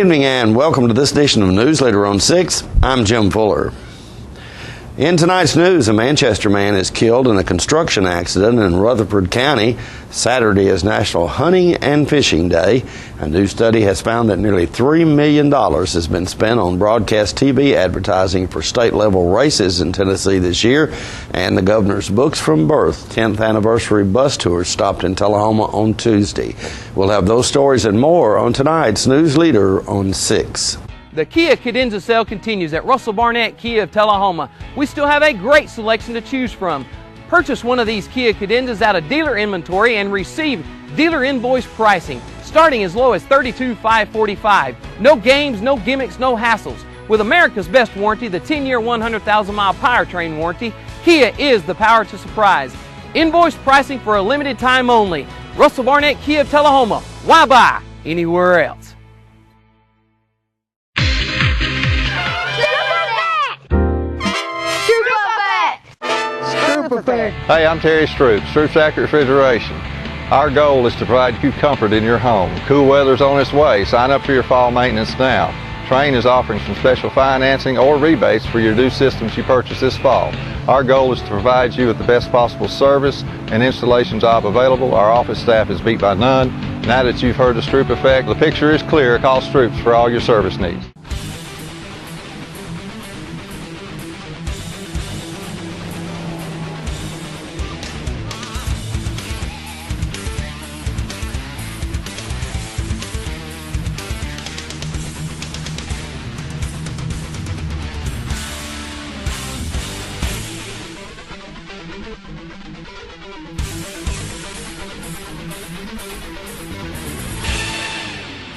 evening and welcome to this edition of Newsleader on 6. I'm Jim Fuller. In tonight's news, a Manchester man is killed in a construction accident in Rutherford County. Saturday is National Hunting and Fishing Day. A new study has found that nearly $3 million has been spent on broadcast TV advertising for state-level races in Tennessee this year, and the governor's Books from Birth 10th anniversary bus tour stopped in Tullahoma on Tuesday. We'll have those stories and more on tonight's Newsleader on 6. The Kia Cadenza sale continues at Russell Barnett Kia of Tullahoma. We still have a great selection to choose from. Purchase one of these Kia Cadenzas out of dealer inventory and receive dealer invoice pricing, starting as low as $32,545. No games, no gimmicks, no hassles. With America's best warranty, the 10-year, 100,000-mile powertrain warranty, Kia is the power to surprise. Invoice pricing for a limited time only. Russell Barnett Kia of Tullahoma. Why buy anywhere else? Hey, I'm Terry Stroop, Stroop's Accurate Refrigeration. Our goal is to provide you comfort in your home. Cool weather's on its way. Sign up for your fall maintenance now. Trane is offering some special financing or rebates for your new systems you purchase this fall. Our goal is to provide you with the best possible service and installation job available. Our office staff is beat by none. Now that you've heard the Stroop effect, the picture is clear. Call Stroops for all your service needs.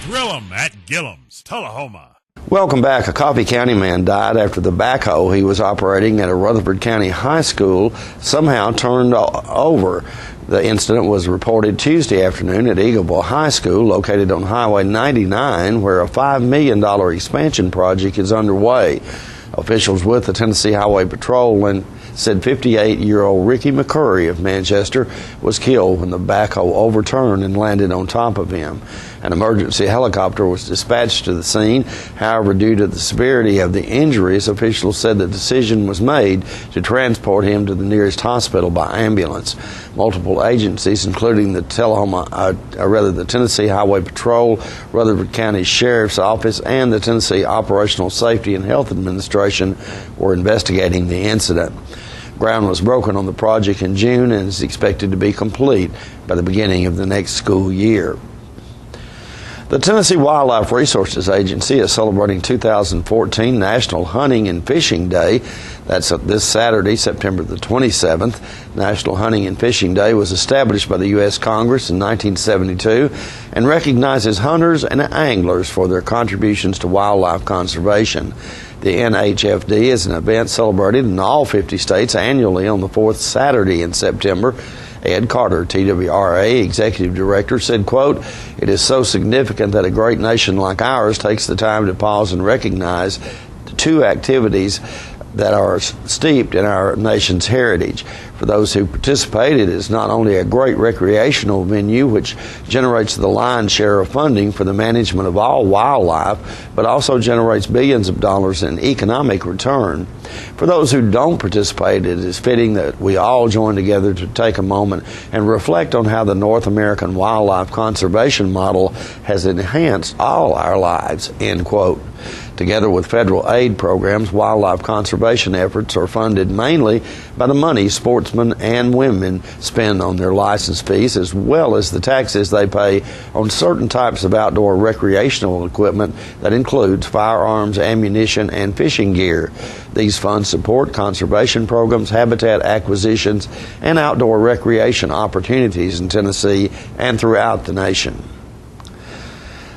Drill 'em at Gillum's, Tullahoma. Welcome back. A Coffee County man died after the backhoe he was operating at a Rutherford County high school somehow turned over. The incident was reported Tuesday afternoon at Eagleville High School, located on Highway 99, where a $5 million expansion project is underway. Officials with the Tennessee Highway Patrol said 58-year-old Ricky McCurry of Manchester was killed when the backhoe overturned and landed on top of him. An emergency helicopter was dispatched to the scene. However, due to the severity of the injuries, officials said the decision was made to transport him to the nearest hospital by ambulance. Multiple agencies, including the Tennessee Highway Patrol, Rutherford County Sheriff's Office, and the Tennessee Operational Safety and Health Administration, were investigating the incident. Ground was broken on the project in June and is expected to be complete by the beginning of the next school year. The Tennessee Wildlife Resources Agency is celebrating 2014 National Hunting and Fishing Day. That's this Saturday, September the 27th. National Hunting and Fishing Day was established by the U.S. Congress in 1972 and recognizes hunters and anglers for their contributions to wildlife conservation. The NHFD is an event celebrated in all 50 states annually on the fourth Saturday in September. Ed Carter, TWRA Executive Director, said, quote, "It is so significant that a great nation like ours takes the time to pause and recognize the two activities that are steeped in our nation's heritage. For those who participate, it is not only a great recreational venue, which generates the lion's share of funding for the management of all wildlife, but also generates billions of dollars in economic return. For those who don't participate, it is fitting that we all join together to take a moment and reflect on how the North American wildlife conservation model has enhanced all our lives," end quote. Together with federal aid programs, wildlife conservation efforts are funded mainly by the money sportsmen and women spend on their license fees, as well as the taxes they pay on certain types of outdoor recreational equipment that includes firearms, ammunition, and fishing gear. These funds support conservation programs, habitat acquisitions, and outdoor recreation opportunities in Tennessee and throughout the nation.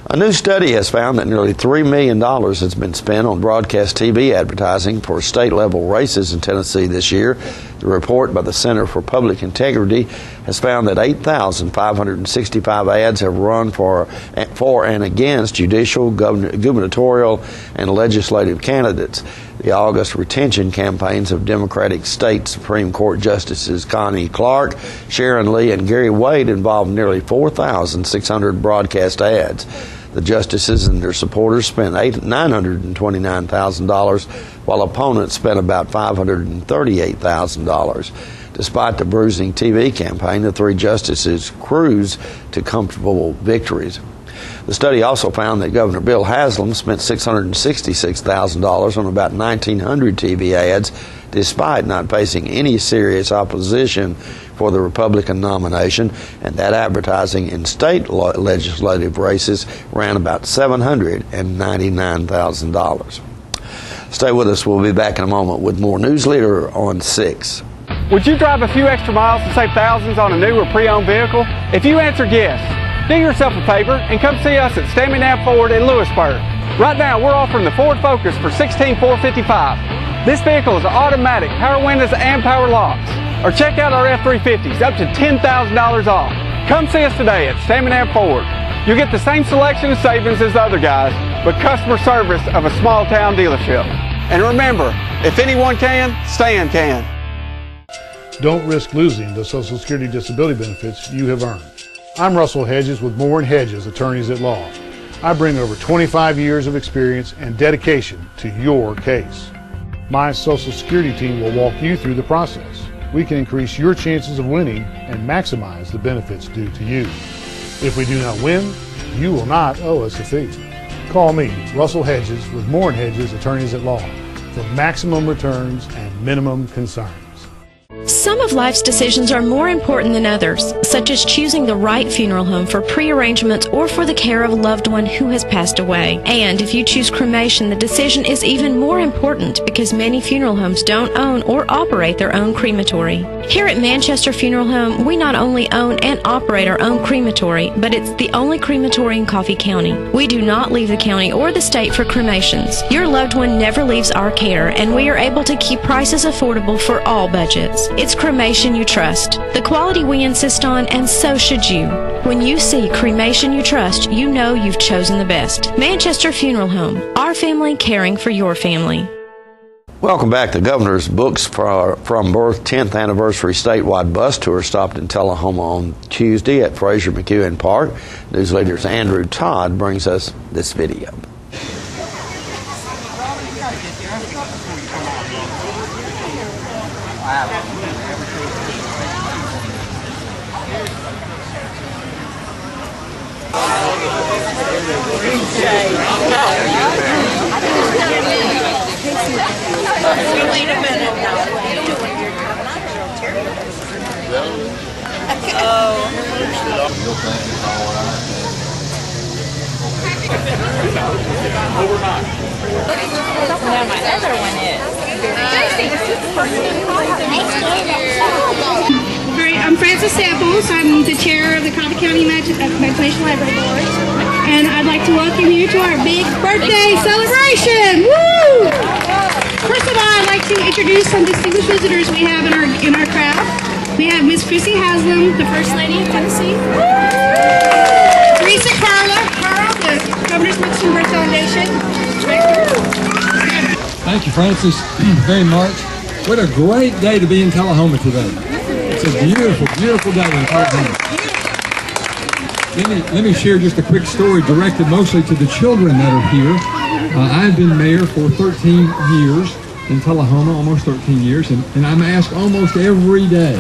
A new study has found that nearly $3 million has been spent on broadcast TV advertising for state-level races in Tennessee this year. The report by the Center for Public Integrity has found that 8,565 ads have run for and against judicial, gubernatorial, and legislative candidates. The August retention campaigns of Democratic State Supreme Court Justices Connie Clark, Sharon Lee, and Gary Wade involved nearly 4,600 broadcast ads. The justices and their supporters spent $929,000, while opponents spent about $538,000. Despite the bruising TV campaign, the three justices cruised to comfortable victories. The study also found that Governor Bill Haslam spent $666,000 on about 1,900 TV ads, despite not facing any serious opposition for the Republican nomination, and that advertising in state legislative races ran about $799,000. Stay with us. We'll be back in a moment with more Newsleader on 6. Would you drive a few extra miles to save thousands on a new or pre-owned vehicle? If you answered yes, do yourself a favor and come see us at Stamingham Ford in Lewisburg. Right now, we're offering the Ford Focus for $16,455. This vehicle is automatic, power windows and power locks. Or check out our F-350s, up to $10,000 off. Come see us today at Stamingham Ford. You'll get the same selection of savings as the other guys, but customer service of a small town dealership. And remember, if anyone can, Stan can. Don't risk losing the Social Security disability benefits you have earned. I'm Russell Hedges with Moore & Hedges, attorneys at law. I bring over 25 years of experience and dedication to your case. My Social Security team will walk you through the process. We can increase your chances of winning and maximize the benefits due to you. If we do not win, you will not owe us a fee. Call me, Russell Hedges, with Moore & Hedges, attorneys at law, for maximum returns and minimum concerns. Some of life's decisions are more important than others, such as choosing the right funeral home for pre-arrangements or for the care of a loved one who has passed away. And if you choose cremation, the decision is even more important because many funeral homes don't own or operate their own crematory. Here at Manchester Funeral Home, we not only own and operate our own crematory, but it's the only crematory in Coffee County. We do not leave the county or the state for cremations. Your loved one never leaves our care, and we are able to keep prices affordable for all budgets. It's cremation you trust, the quality we insist on, and so should you. When you see cremation you trust, you know you've chosen the best. Manchester Funeral Home, our family caring for your family. Welcome back. The governor's Books from Birth 10th Anniversary statewide bus tour stopped in Tullahoma on Tuesday at Fraser McEwen Park. Newsleader's Andrew Todd brings us this video. Wait a minute now. Now my other one is. Hi, I'm Frances Samples. I'm the chair of the Coffee County Imagination Library Board, and I'd like to welcome you to our big birthday celebration. Woo! First of all, I'd like to introduce some distinguished visitors we have in our crowd. We have Miss Chrissy Haslam, the First Lady of Tennessee. Teresa Carl, the Governor's Books from Birth Foundation. Thank you, Francis, very much. What a great day to be in Tullahoma today. It's a beautiful, beautiful day in Tullahoma. Let me share just a quick story directed mostly to the children that are here. I've been mayor for 13 years in Tullahoma, almost 13 years, and I'm asked almost every day,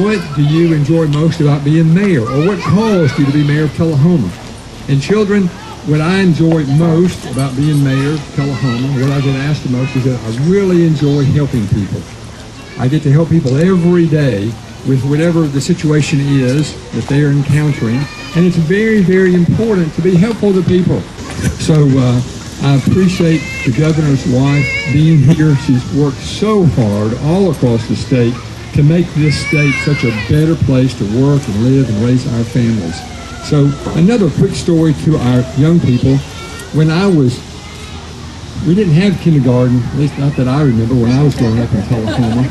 what do you enjoy most about being mayor, or what caused you to be mayor of Tullahoma? And children, what I enjoy most about being mayor of Tullahoma, what I get asked the most, is that I really enjoy helping people. I get to help people every day with whatever the situation is that they are encountering, and it's very, very important to be helpful to people. So I appreciate the governor's wife being here. She's worked so hard all across the state to make this state such a better place to work and live and raise our families. So another quick story to our young people. We didn't have kindergarten, at least not that I remember when I was growing up in Tullahoma.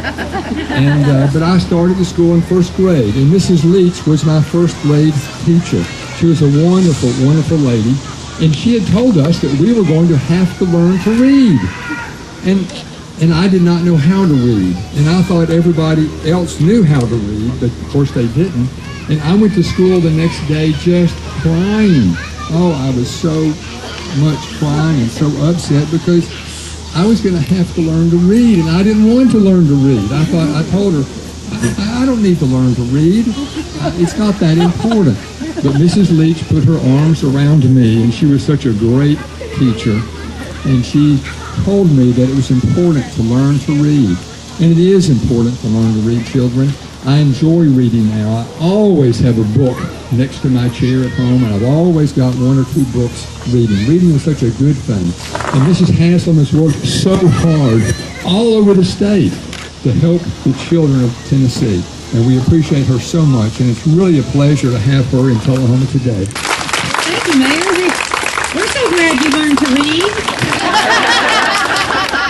But I started the school in first grade, and Mrs. Leach was my first grade teacher. She was a wonderful, wonderful lady, and she had told us that we were going to have to learn to read. And I did not know how to read, and I thought everybody else knew how to read, but of course they didn't. And I went to school the next day just crying Oh, I was so much crying and so upset because I was going to have to learn to read, and I didn't want to learn to read. I told her, I don't need to learn to read. It's not that important. But Mrs. Leach put her arms around me, and she was such a great teacher, and she told me that it was important to learn to read. And it is important to learn to read, children. I enjoy reading now. I always have a book next to my chair at home, and I've always got 1 or 2 books reading. Reading is such a good thing. And Mrs. Haslam has worked so hard all over the state to help the children of Tennessee. And we appreciate her so much, and it's really a pleasure to have her in Tullahoma today. Thank you, Mayor. We're so glad you learned to read.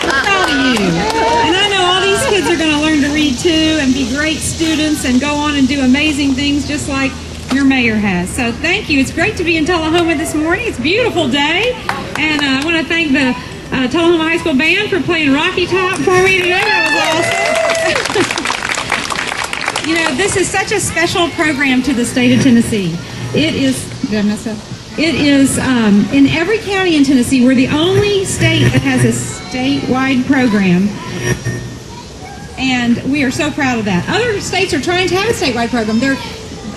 I'm proud of you. And I know all these kids are going to learn to read too and be great students and go on and do amazing things just like your mayor has. So thank you. It's great to be in Tullahoma this morning. It's a beautiful day. And I want to thank the Tullahoma High School Band for playing Rocky Top for me today. That was awesome. You know, this is such a special program to the state of Tennessee. It is, did I mess up? It is in every county in Tennessee. We're the only state that has a statewide program. And we are so proud of that. Other states are trying to have a statewide program.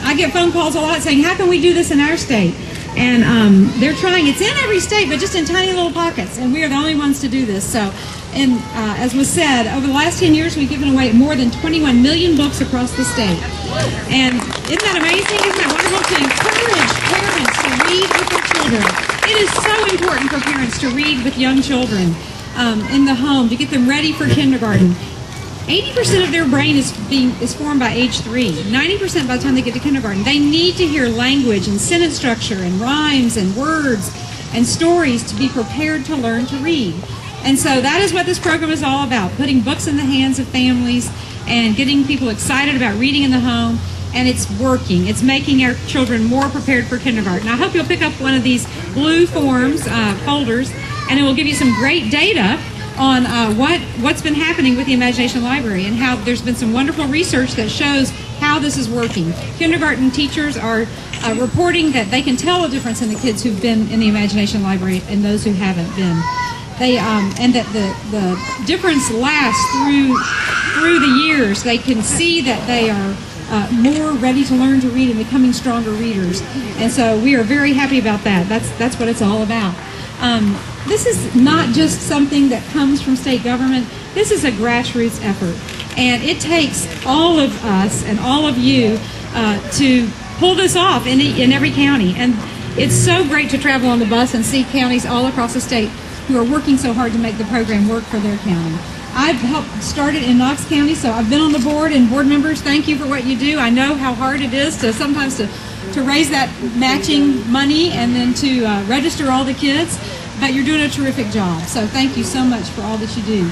I get phone calls a lot saying, how can we do this in our state? And they're trying. It's in every state, but just in tiny little pockets. And we are the only ones to do this. So, and as was said, over the last 10 years, we've given away more than 21 million books across the state. And isn't that amazing? Isn't that wonderful to encourage parents to read with their children? It is so important for parents to read with young children in the home, to get them ready for kindergarten. 80% of their brain is formed by age 3. 90% by the time they get to kindergarten. They need to hear language and sentence structure and rhymes and words and stories to be prepared to learn to read. And so that is what this program is all about, putting books in the hands of families and getting people excited about reading in the home. And it's working. It's making our children more prepared for kindergarten. I hope you'll pick up one of these blue folders, and it will give you some great data on what's been happening with the Imagination Library and how there's been some wonderful research that shows how this is working. Kindergarten teachers are reporting that they can tell a difference in the kids who've been in the Imagination Library and those who haven't been. And that the difference lasts through the years. They can see that they are more ready to learn to read and becoming stronger readers. And so we are very happy about that. That's what it's all about. This is not just something that comes from state government. This is a grassroots effort. And it takes all of us and all of you to pull this off in every county. And it's so great to travel on the bus and see counties all across the state who are working so hard to make the program work for their county. I've helped start it in Knox County, so I've been on the board, and board members, thank you for what you do. I know how hard it is to sometimes to raise that matching money and then to register all the kids, but you're doing a terrific job. So thank you so much for all that you do.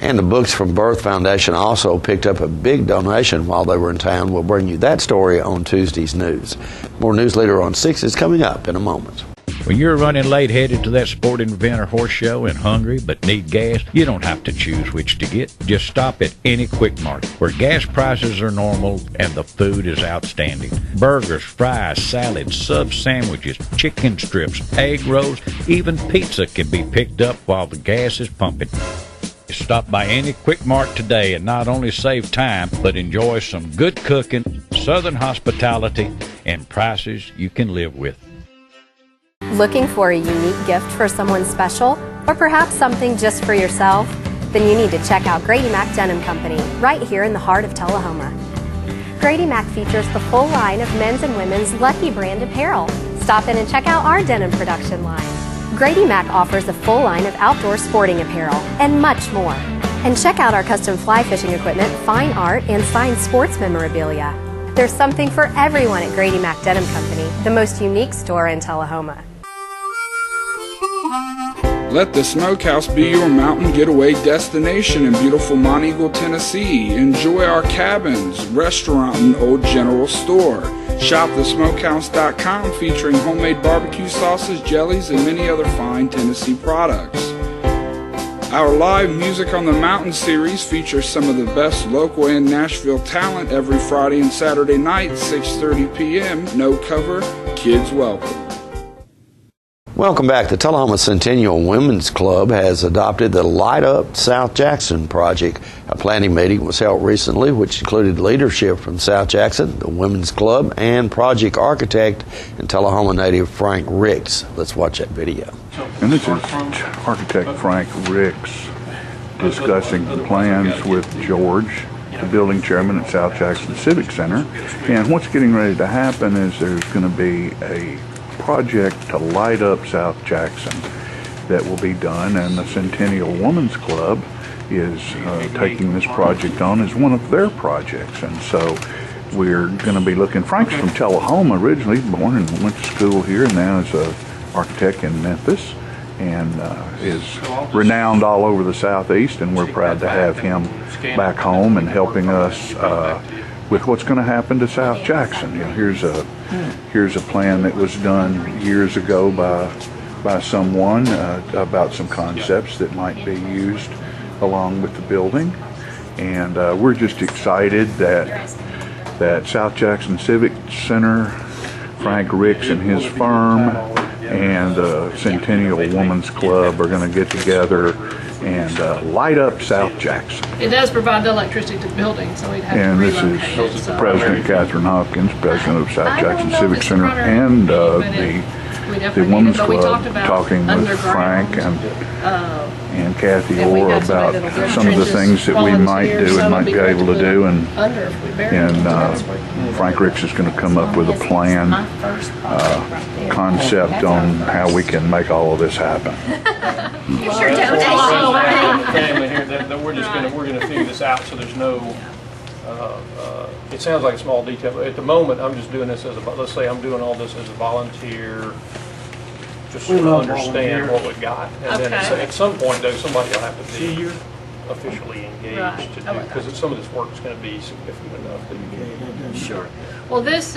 And the Books from Birth Foundation also picked up a big donation while they were in town. We'll bring you that story on Tuesday's news. More Newsleader on 6 is coming up in a moment. When you're running late headed to that sporting event or horse show and hungry but need gas, you don't have to choose which to get. Just stop at any Quick Mart where gas prices are normal and the food is outstanding. Burgers, fries, salads, sub sandwiches, chicken strips, egg rolls, even pizza can be picked up while the gas is pumping. Stop by any Quick Mart today and not only save time, but enjoy some good cooking, southern hospitality, and prices you can live with. Looking for a unique gift for someone special, or perhaps something just for yourself? Then you need to check out Grady Mac Denim Company, right here in the heart of Tullahoma. Grady Mac features the full line of men's and women's Lucky brand apparel. Stop in and check out our denim production line. Grady Mac offers a full line of outdoor sporting apparel and much more. And check out our custom fly fishing equipment, fine art, and signed sports memorabilia. There's something for everyone at Grady Mac Denim Company, the most unique store in Tullahoma. Let the Smokehouse be your mountain getaway destination in beautiful Monteagle, Tennessee. Enjoy our cabins, restaurant, and old general store. Shop thesmokehouse.com featuring homemade barbecue sauces, jellies, and many other fine Tennessee products. Our live Music on the Mountain series features some of the best local and Nashville talent every Friday and Saturday night, 6:30 p.m. No cover, kids welcome. Welcome back. The Tullahoma Centennial Women's Club has adopted the Light Up South Jackson project. A planning meeting was held recently, which included leadership from South Jackson, the Women's Club, and project architect and Tullahoma native Frank Ricks. Let's watch that video. And this is architect Frank Ricks discussing plans with George, the building chairman at South Jackson Civic Center. And what's getting ready to happen is there's going to be a project to light up South Jackson that will be done, and the Centennial Women's Club is taking this project on as one of their projects. And so we're going to be looking. Frank's from Tullahoma originally, born and went to school here, and now is an architect in Memphis, and is renowned all over the Southeast, and we're proud to have him back home and helping us with what's going to happen to South Jackson. You know, here's a plan that was done years ago by someone about some concepts that might be used along with the building, and we're just excited that South Jackson Civic Center, Frank Ricks and his firm, and Centennial Women's Club are going to get together and light up South Jackson. It does provide the electricity to the building, so we'd have and to this is President Catherine Hopkins, President of South Jackson Civic Center, and the Women's Club, talking with Frank and Kathy Orr about some of the things that we might do and might be able to do, and Frank Ricks is going to come up with a plan, concept on how we can make all of this happen. Here's your donation. Family here that we're going to figure this out, so there's no. It sounds like a small detail, but at the moment I'm just doing this as let's say I'm doing all this as a volunteer, just to understand what we've got, and then at some point though somebody will have to be officially engaged to do, because some of this work is going to be significant enough that you can. Sure. Well, this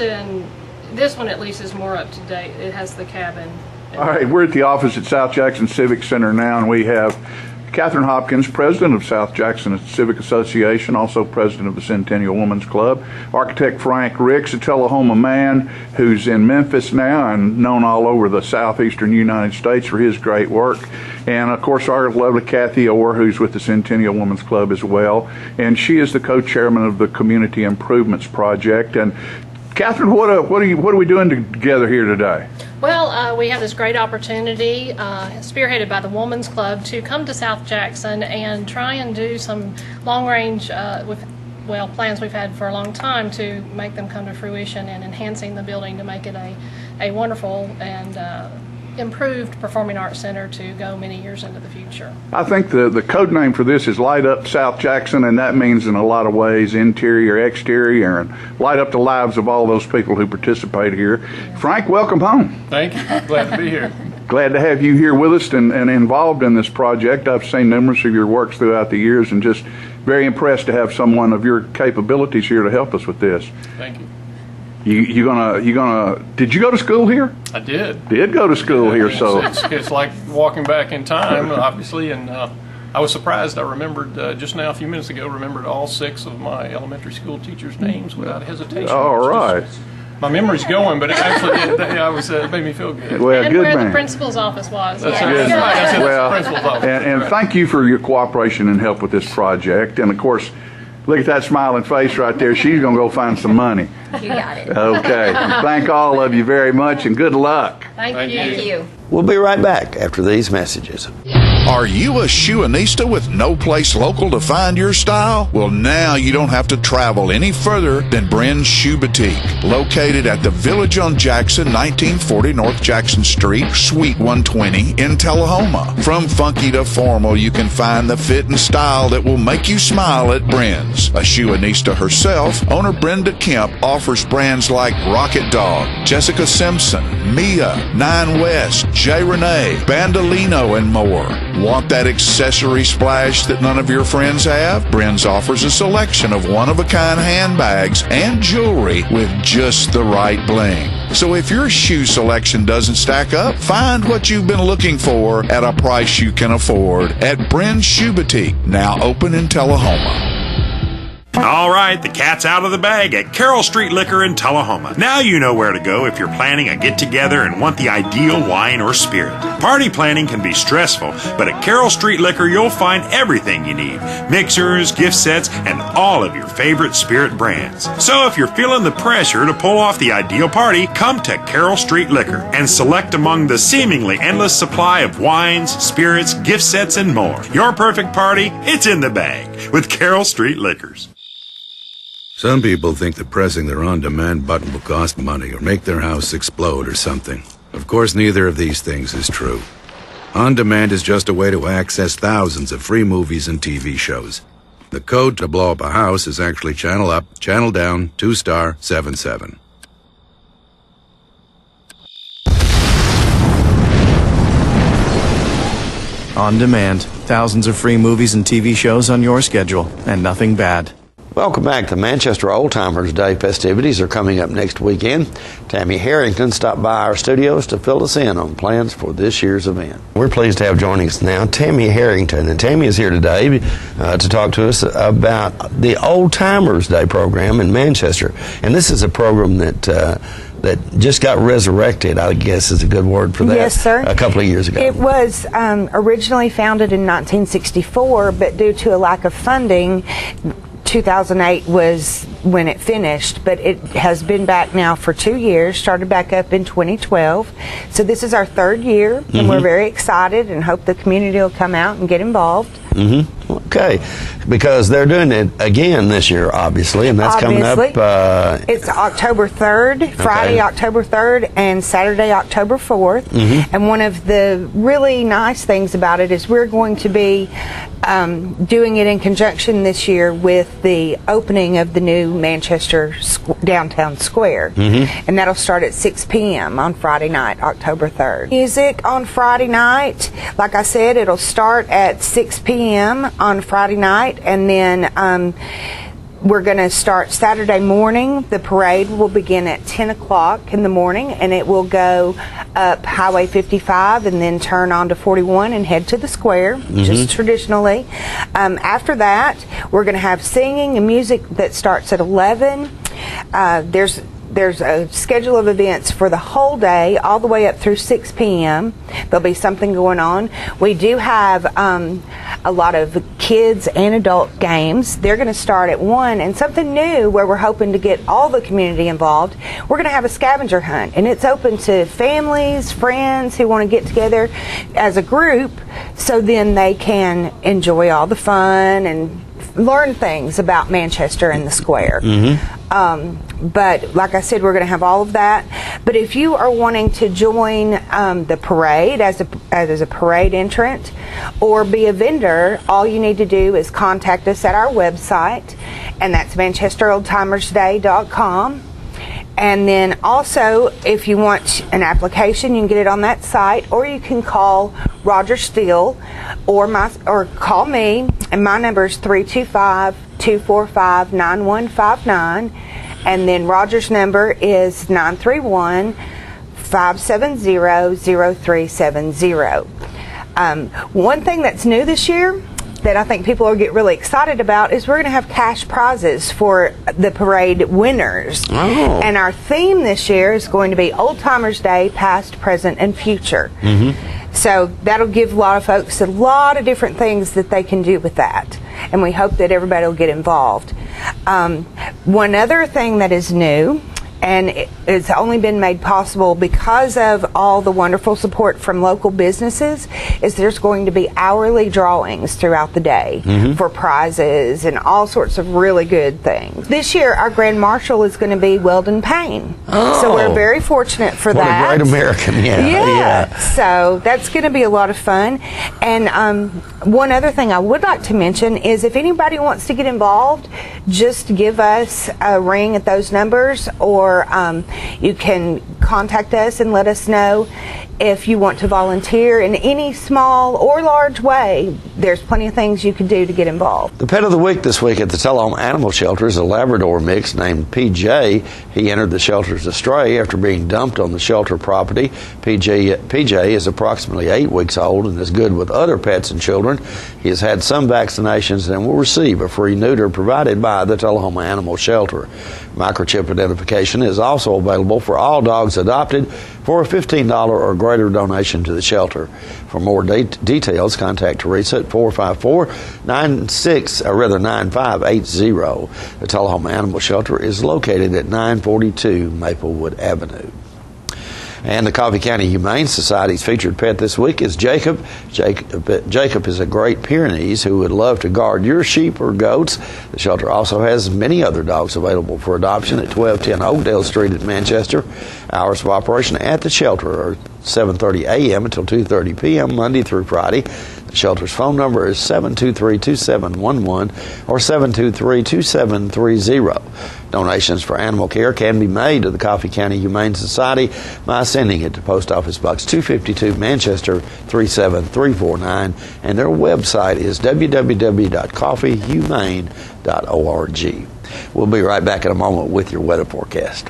one at least is more up to date. It has the cabin. All right, we're at the office at South Jackson Civic Center now, and we have Catherine Hopkins, President of South Jackson Civic Association, also President of the Centennial Women's Club, architect Frank Ricks, a Tullahoma man who's in Memphis now and known all over the southeastern United States for his great work, and of course our lovely Kathy Orr, who's with the Centennial Women's Club as well, and she is the co-chairman of the Community Improvements Project. And Catherine, what are we doing together here today? Well, we have this great opportunity, spearheaded by the Women's Club, to come to South Jackson and try and do some long-range plans we've had for a long time to make them come to fruition, and enhancing the building to make it a wonderful and improved performing arts center to go many years into the future. I think the code name for this is Light Up South Jackson, and that means in a lot of ways interior, exterior, and light up the lives of all those people who participate here. Yeah. Frank, welcome home. Thank you. Glad to be here. Glad to have you here with us and involved in this project. I've seen numerous of your works throughout the years, and just very impressed to have someone of your capabilities here to help us with this. Thank you. You gonna? Did you go to school here? I did. Did go to school here, so it's like walking back in time, obviously. And I was surprised. I rememred just now, a few minutes ago, remembered all 6 of my elementary school teachers' names without hesitation. All right. My memory's going, but it actually it made me feel good. Well, and good where man. The principal's office was. That's good. Well, and thank you for your cooperation and help with this project. And of course, look at that smiling face right there. She's going to go find some money. You got it. Okay. Thank all of you very much, and good luck. Thank you. We'll be right back after these messages. Are you a shoeanista with no place local to find your style? Well, now you don't have to travel any further than Bren's Shoe Boutique, located at the Village on Jackson, 1940 North Jackson Street, Suite 120 in Tullahoma. From funky to formal, you can find the fit and style that will make you smile at Bren's. A shoeanista herself, owner Brenda Kemp offers brands like Rocket Dog, Jessica Simpson, Mia, Nine West, J. Renee, Bandolino, and more. Want that accessory splash that none of your friends have? Bren's offers a selection of one-of-a-kind handbags and jewelry with just the right bling. So if your shoe selection doesn't stack up, find what you've been looking for at a price you can afford at Bren's Shoe Boutique, now open in Tullahoma. All right, the cat's out of the bag at Carroll Street Liquor in Tullahoma. Now you know where to go if you're planning a get-together and want the ideal wine or spirit. Party planning can be stressful, but at Carroll Street Liquor you'll find everything you need. Mixers, gift sets, and all of your favorite spirit brands. So if you're feeling the pressure to pull off the ideal party, come to Carroll Street Liquor and select among the seemingly endless supply of wines, spirits, gift sets, and more. Your perfect party, it's in the bag with Carroll Street Liquors. Some people think that pressing their on-demand button will cost money or make their house explode or something. Of course, neither of these things is true. On-demand is just a way to access thousands of free movies and TV shows. The code to blow up a house is actually channel up, channel down, 2*, 77. On demand, thousands of free movies and TV shows on your schedule, and nothing bad. Welcome back. The Manchester Old Timers Day festivities are coming up next weekend. Tammy Harrington stopped by our studios to fill us in on plans for this year's event. We're pleased to have joining us now Tammy Harrington, and Tammy is here today to talk to us about the Old Timers Day program in Manchester. And this is a program that just got resurrected, I guess is a good word for that. Yes, sir. A couple of years ago. It was originally founded in 1964, but due to a lack of funding, 2008 was when it finished, but it has been back now for 2 years, started back up in 2012. So this is our third year, and we're very excited and hope the community will come out and get involved. Okay, because they're doing it again this year, obviously, and that's coming up. It's October 3rd, Friday, October 3rd, and Saturday, October 4th. And one of the really nice things about it is we're going to be doing it in conjunction this year with the opening of the new Manchester downtown square. And that'll start at 6 p.m. on Friday night, October 3rd. Music on Friday night, like I said, it'll start at 6 p.m. on Friday night, and then we're going to start Saturday morning. The parade will begin at 10 o'clock in the morning, and it will go up Highway 55 and then turn onto 41 and head to the square, just traditionally. After that, we're going to have singing and music that starts at 11. There's a schedule of events for the whole day, all the way up through 6 p.m. There'll be something going on. We do have a lot of kids and adult games. They're going to start at 1, and something new where we're hoping to get all the community involved. We're going to have a scavenger hunt, and it's open to families, friends who want to get together as a group, so then they can enjoy all the fun and learn things about Manchester and the square. But like I said, we're going to have all of that. But if you are wanting to join the parade as a parade entrant or be a vendor, all you need to do is contact us at our website, and that's manchesteroldtimersday.com. And then also, if you want an application, you can get it on that site, or you can call Roger Steele or call me, and my number is 325-245-9159, and then Roger's number is 931-570-0370. One thing that's new this year that I think people will get really excited about is we're going to have cash prizes for the parade winners. And our theme this year is going to be Old Timers Day, past, present, and future. So that'll give a lot of folks a lot of different things that they can do with that. And we hope that everybody will get involved. One other thing that is new, and it's only been made possible because of all the wonderful support from local businesses, is there's going to be hourly drawings throughout the day for prizes and all sorts of really good things. This year, our Grand Marshal is going to be Weldon Payne. So we're very fortunate for that. What a great American, Yeah. So that's going to be a lot of fun. And one other thing I would like to mention is if anybody wants to get involved, just give us a ring at those numbers, or you can contact us and let us know if you want to volunteer in any small or large way. There's plenty of things you can do to get involved. The pet of the week this week at the Tullahoma Animal Shelter is a Labrador mix named PJ. He entered the shelter as a stray after being dumped on the shelter property. PJ is approximately 8 weeks old and is good with other pets and children. He has had some vaccinations and will receive a free neuter provided by the Tullahoma Animal Shelter. Microchip identification is also available for all dogs adopted for a $15 or greater donation to the shelter. For more details, contact Teresa at 454-9580. The Tullahoma Animal Shelter is located at 942 Maplewood Avenue. And the Coffee County Humane Society's featured pet this week is Jacob. Jacob is a Great Pyrenees who would love to guard your sheep or goats. The shelter also has many other dogs available for adoption at 1210 Oakdale Street in Manchester. Hours of operation at the shelter are 7:30 a.m. until 2:30 p.m. Monday through Friday. The shelter's phone number is 723-2711 or 723-2730. Donations for animal care can be made to the Coffee County Humane Society by sending it to Post Office Box 252, Manchester 37349, and their website is www.coffeehumane.org. We'll be right back in a moment with your weather forecast.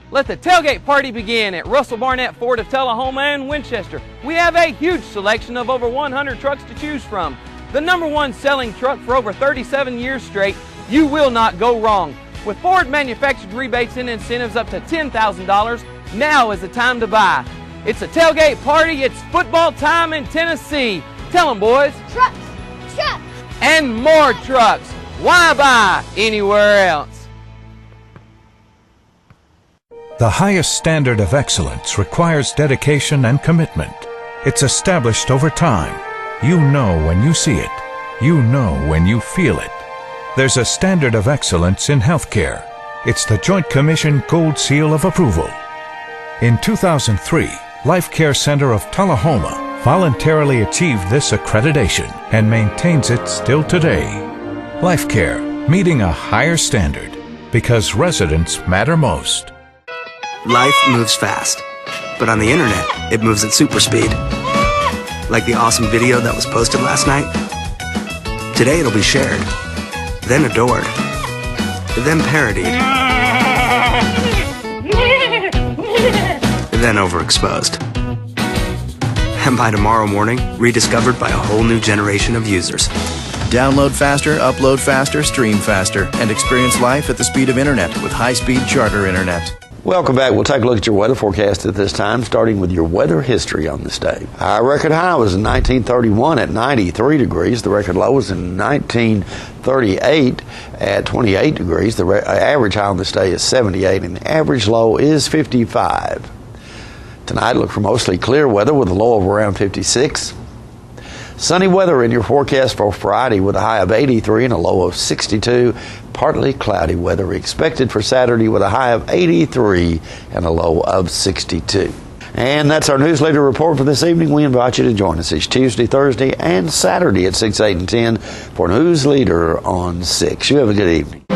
Let the tailgate party begin at Russell Barnett Ford of Tullahoma and Winchester. We have a huge selection of over 100 trucks to choose from. The #1 selling truck for over 37 years straight, you will not go wrong. With Ford manufactured rebates and incentives up to $10,000, now is the time to buy. It's a tailgate party, it's football time in Tennessee. Tell them, boys. Trucks, trucks. And more trucks. Why buy anywhere else? The highest standard of excellence requires dedication and commitment. It's established over time. You know when you see it. You know when you feel it. There's a standard of excellence in healthcare. It's the Joint Commission Gold Seal of Approval. In 2003, Life Care Center of Tullahoma voluntarily achieved this accreditation and maintains it still today. Life Care, meeting a higher standard because residents matter most. Life moves fast, but on the internet, it moves at super speed. Like the awesome video that was posted last night. Today it'll be shared, then adored, then parodied, then overexposed. And by tomorrow morning, rediscovered by a whole new generation of users. Download faster, upload faster, stream faster, and experience life at the speed of internet with high-speed Charter Internet. Welcome back. We'll take a look at your weather forecast at this time, starting with your weather history on this day. Our record high was in 1931 at 93 degrees. The record low was in 1938 at 28 degrees. The average high on this day is 78, and the average low is 55. Tonight, look for mostly clear weather with a low of around 56. Sunny weather in your forecast for Friday with a high of 83 and a low of 62. Partly cloudy weather expected for Saturday with a high of 83 and a low of 62. And that's our Newsleader report for this evening. We invite you to join us each Tuesday, Thursday, and Saturday at 6, 8, and 10 for Newsleader on 6. You have a good evening.